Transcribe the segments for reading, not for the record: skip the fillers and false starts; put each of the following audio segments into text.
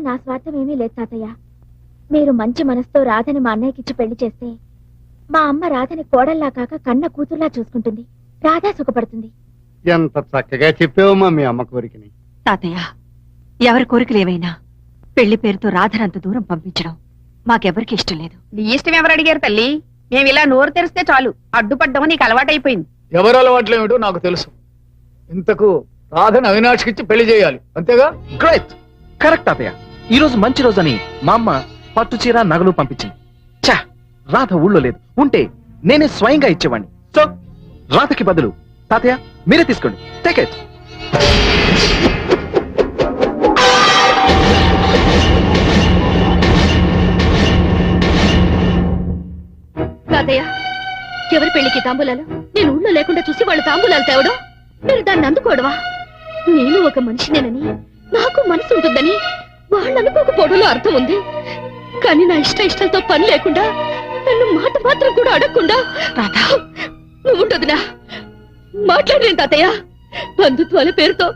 నా స్వార్థం ఏమీ లేదు తాతయ్య. మీరు మంచి మనసుతో రాధని మా అన్నయ్యకిచ్చి పెళ్లి చేస్తే మా అమ్మ రాధని కోడల్లా కాక కన్న కూతుర్లా చూసుకుంటుంది. రాధ సుఖపడుతుంది. ఎంత చక్కగా చెప్పావమ్మా మీ అమ్మ కోరికని. తాతయ్య, ఎవరి కోరికలు ఏవైనా పెళ్లి పేరుతో రాధనంత దూరం పంపించడం మాకెవరికి ఇష్టం లేదు. నీ ఇష్టం ఎవరు అడిగారు తల్లి? మేము ఇలా నోరు తెరిస్తే చాలు అడ్డుపడ్డమని నీకు అలవాటైపోయింది. ఎవరు అలవాట్లేమిటో నాకు తెలుసు. ఇంతకు రాధను అవినాష్కిచ్చి పెళ్లి చేయాలి, అంతేగా? గ్రేట్, కరెక్ట్ తాతయ్య. ఈ రోజు మంచి రోజని మా అమ్మ పట్టు చీర నగలు పంపించింది. చా, రాధ ఊళ్ళో లేదు, ఉంటే నేనే స్వయంగా ఇచ్చేవాడిని. సో రాధకి బదులు తాతయ్య మీరే తీసుకోండి. Take it. తాతయ్య, ఎవరి పెళ్లికి తాంబూలాలు? నేను ఊళ్ళో లేకుండా చూసి వాళ్ళు తాంబూలాలు తేవడం, మీరు దాన్ని అందుకోవడమా? నేను ఒక మనిషినేనని, నాకు మనసు ఉంటుందని వాళ్ళు అనుకోకపోవడంలో అర్థం ఉంది. కానీ నా ఇష్టాలతో పని లేకుండా, నన్ను మాట మాత్రం కూడా అడగకుండా నువ్వు ఉంటదినా మాట్లాడలేను తాతయ్య. బంధుత్వాల పేరుతో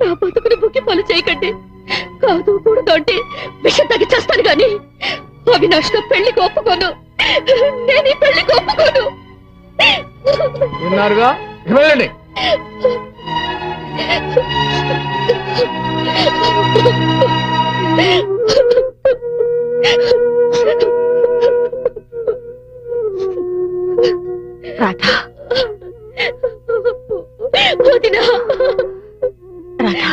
నా బతుకుని బుక్కి పనులు చేయకండి. కాదు కూడదు అంటే విషం తగ్గి చేస్తాను గాని అవినాష్తో పెళ్లికి ఒప్పుకోను. నేను ఈ పెళ్లికి ఒప్పుకోను. విన్నారుగా, వెళ్ళండి. రాధా, రాధా,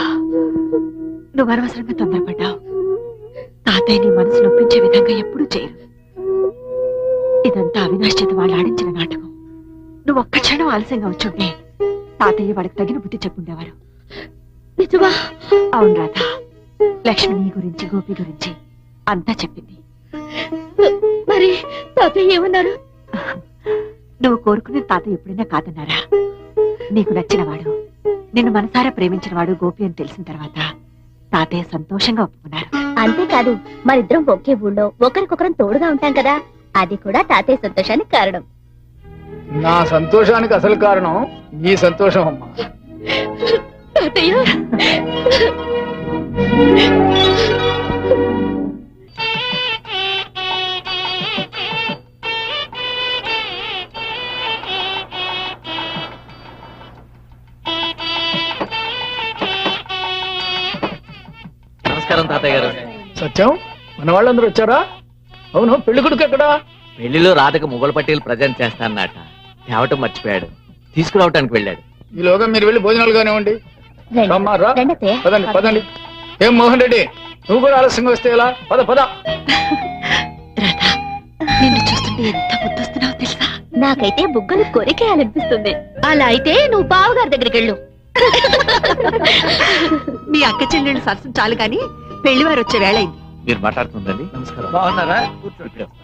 నువ్వు అనవసరంగా తొందరపడ్డావు. తాతయ్య నీ మనసు నొప్పించే విధంగా ఎప్పుడూ చేయరు. ఇదంతా అవినాష్ చేత వాళ్ళు ఆడించిన నాటకం. నువ్వు ఒక్క క్షణం ఆలస్యంగా వచ్చుంటే తాతయ్య వాడికి తగిన బుద్ధి చెప్పుండేవారు. నిజమా? అవును రాధా, లక్ష్మి నీ గురించి, గోపి గురించి అంతా చెప్పింది. మరి తాతయ్య ఏమన్నారు? నువ్వు కోరుకునే తాతయ్య ఎప్పుడైనా కాదన్నారా? నీకు నచ్చినవాడు, నిన్ను మనసారా ప్రేమించినవాడు గోపి అని తెలిసిన తర్వాత తాతయ్య సంతోషంగా ఒప్పుకున్నారు. అంతేకాదు, మరిద్దరం ఒకే ఊళ్ళో ఒకరికొకరం తోడుగా ఉంటాం కదా, అది కూడా తాతయ్య సంతోషానికి కారణం. నా సంతోషానికి అసలు కారణం నీ సంతోషం అమ్మా. తాతయ్య, నమస్కారం తాతయ్య గారు. సత్యం, మన వాళ్ళందరూ వచ్చారా? అవును, పెళ్లి కొడుకు ఎక్కడా? పెళ్లిలో రాధకు మువ్వల పట్టీలు ప్రజెంట్ చేస్తానన్నట. తేవటం మర్చిపోయాడు, తీసుకురావటానికి వెళ్ళాడు. ఈలోగా మీరు వెళ్ళి భోజనాలు కానివ్వండి. పదండి పదండి. ఏం మోహన్ రెడ్డి, నువ్వు కూడా ఆలస్యంగా వస్తే ఎలా? పద పద. రాధా, నిన్ను చూస్తుంటే ఎంత ముద్దొస్తున్నావు తెలుసా? నాకైతే బుగ్గలు కొరికేయాలనిపిస్తుంది. అలా అయితే నువ్వు బావగారి దగ్గరికి వెళ్ళు. మీ అక్క చెల్లెళ్ళు సరసం చాలు గాని పెళ్లివారు వచ్చే వేళ అయింది. మీరు మాట్లాడుతుందండి. నమస్కారం. బాగున్నారా? ఇప్పుడే వస్తాను.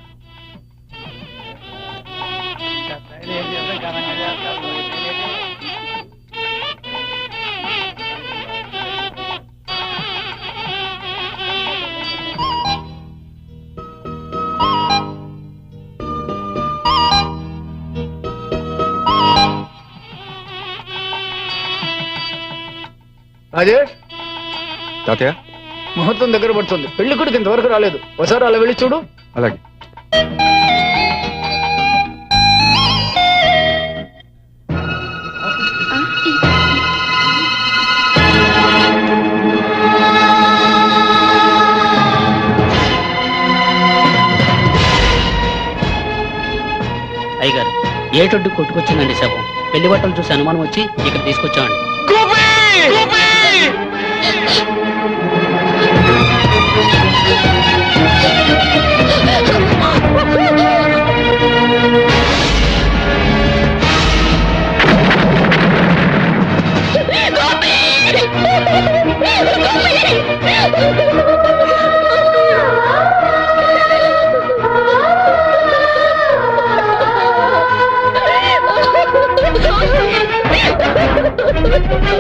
రాజేష్, తాతయ్య, ముహూర్తం దగ్గర పడుతుంది. పెళ్లి కొడుకు ఇంతవరకు రాలేదు. ఒకసారి అలా వెళ్ళి చూడు. అలాగే. అయ్యగారు, ఏటొడ్డు కొట్టుకొచ్చిందండి శవం. పెళ్లి బట్టలు చూసి అనుమానం వచ్చి ఇక్కడ తీసుకొచ్చామండి. Go!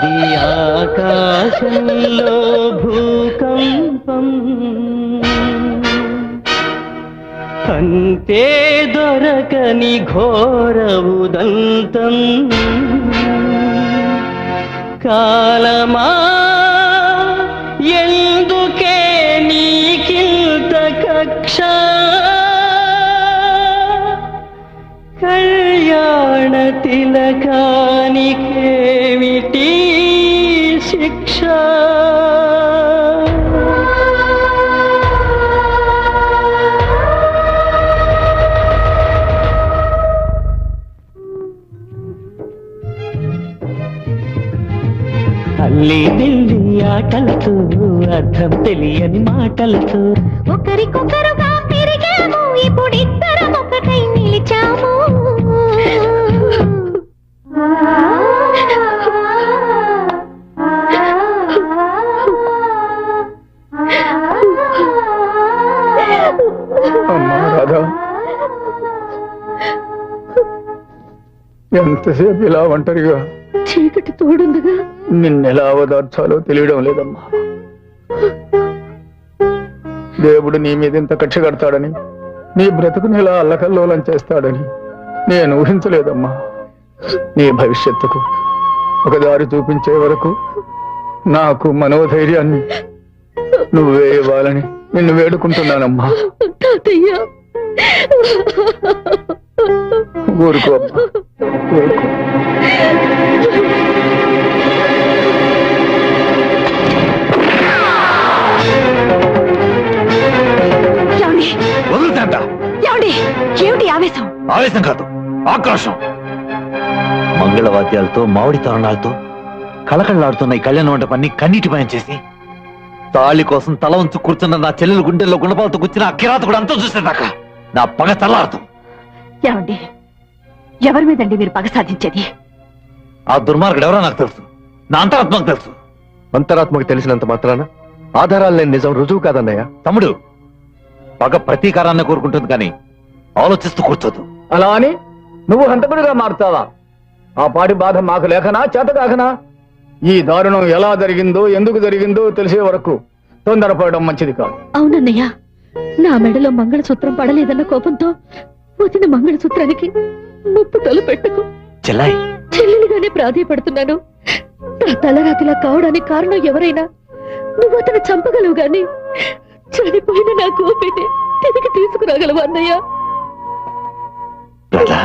ఇది ఆకాశంలో భూకంపం అంతే దొరకని ఘోర ఉదంతం కాలమా ఎందుకే నీకింత కక్ష కళ్యాణ తిలకానికేమిటి శిక్ష అల్లి దిల్లి ఆటలతో అర్థం తెలియని మాటలతో ఒకరికొకరుగా పెరిగాము ఇప్పుడిద్దరం ఒకటై నిలిచాము అమ్మా రాధా, ఎంతసేపు ఇలా ఒంటరిగా చీకటి తోడుందిగా నిన్నెలా అవదార్చాలో తెలియడం లేదమ్మా. దేవుడు నీ మీద ఇంత కక్ష కడతాడని, నీ బ్రతుకుని ఇలా అల్లకల్లోలం చేస్తాడని నేను ఊహించలేదమ్మా. నీ భవిష్యత్తుకు ఒక దారి చూపించే వరకు నాకు మనోధైర్యాన్ని నువ్వే ఇవ్వాలని నిన్ను వేడుకుంటున్నానమ్మా. తాతయ్య ఊరుకో అమ్మా, ఊరుకో. వదులుతాంట. ఏమిటి ఆవేశం? ఆవేశం కాదు, ఆక్రోశం. మంగళవాద్యాలతో మామిడి తోరణాలతో కళకళలాడుతున్న ఈ కళ్యాణ మండపాన్ని కన్నీటిమయం చేసి తాళి కోసం తల ఉంచు కూర్చున్న నా చెల్లెలు గుండెల్లో గుండపాలతో కూర్చున్న అక్కిరాత కూడా అంతా చూసేదాకా నా పగ తల్లాడుతాం. ఏమండి, ఎవరి మీదండి మీరు పగ సాధించేది? ఆ దుర్మార్గుడు ఎవరో నాకు తెలుసు, నా అంతరాత్మకు తెలుసు. అంతరాత్మకు తెలిసినంత మాత్రాన ఆధారాలు లేని నిజం రుజువు కాదన్నయ్య. తమ్ముడు, పగ ప్రతీకారాన్ని కోరుకుంటుంది కానీ ఆలోచిస్తూ కూర్చోదు. అలా అని నువ్వు హంతకుడిగా మారుతావా? ఆ పాటి బాధ మాకు లేకనా, చేతకాకనా? ఈ దారుణం ఎలా జరిగిందో, ఎందుకు జరిగిందో తెలిసే వరకు తొందరపడడం మంచిది కాదు. అవునన్నయ్య, నా మెడలో మంగళసూత్రం పడలేదన్న కోపంతో వదిన మంగళసూత్రానికి ముప్పు తలపెట్టకు. చెల్లాయి, చెల్లెలిగానే ప్రాధేయపడుతున్నాను. నా తలరాతిలా కావడానికి కారణం ఎవరైనా నువ్వు అతను చంపగలవు గాని చనిపోయిన నా గోపిని తిరిగి తీసుకురాగలవు అన్నయ్య. రాధా